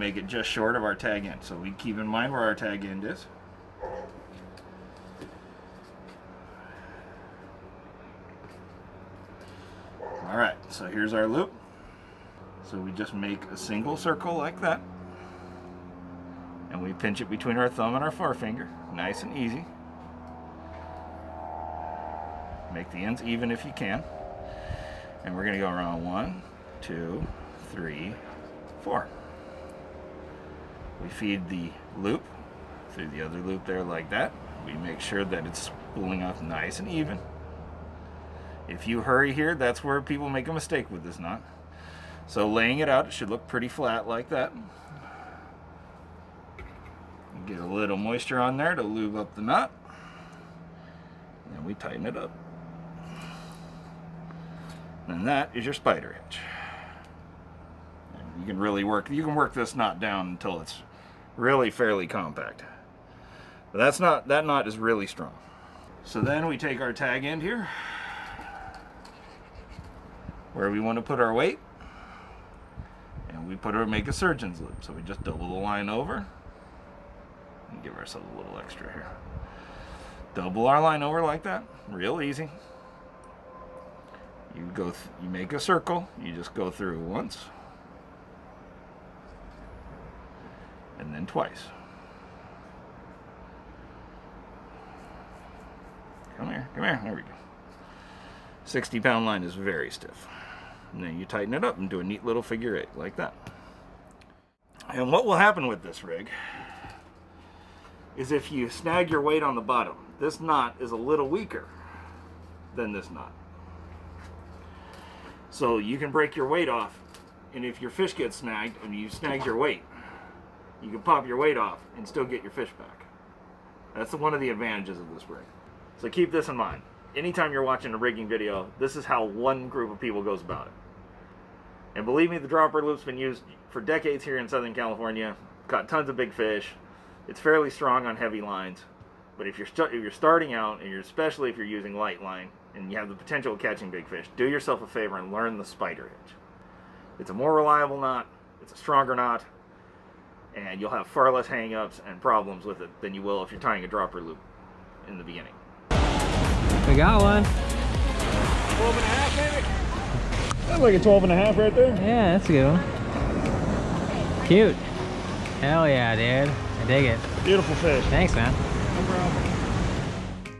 make it just short of our tag end. So we keep in mind where our tag end is. All right, so here's our loop. So we just make a single circle like that. And we pinch it between our thumb and our forefinger. Nice and easy. Make the ends even if you can. And we're gonna go around 1, 2, 3, 4. We feed the loop through the other loop there like that. We make sure that it's spooling up nice and even. If you hurry here, that's where people make a mistake with this knot. So laying it out, it should look pretty flat like that. Get a little moisture on there to lube up the knot. And we tighten it up. And that is your spider hitch. And you can really work this knot down until it's really fairly compact. But that knot is really strong. So then we take our tag end here, where we want to put our weight, and we make a surgeon's loop. So we just double the line over and give ourselves a little extra here. Double our line over like that, real easy. You make a circle, you just go through once and then twice. Come here, there we go. 60-pound line is very stiff. And then you tighten it up and do a neat little figure 8 like that. And what will happen with this rig is if you snag your weight on the bottom, this knot is a little weaker than this knot. So you can break your weight off, and if your fish gets snagged and you snagged your weight, you can pop your weight off and still get your fish back. That's one of the advantages of this rig. So keep this in mind. Anytime you're watching a rigging video, this is how one group of people goes about it. And believe me, the dropper loop's been used for decades here in Southern California. Caught tons of big fish. It's fairly strong on heavy lines. But if you're starting out, and especially if you're using light line, and you have the potential of catching big fish, do yourself a favor and learn the spider hitch. It's a more reliable knot, it's a stronger knot, and you'll have far less hang-ups and problems with it than you will if you're tying a dropper loop in the beginning. We got one. 12 and a half, maybe? That's like a 12 and a half right there. Yeah, that's a good one. Cute. Hell yeah, dude. I dig it. Beautiful fish. Thanks, man. No problem.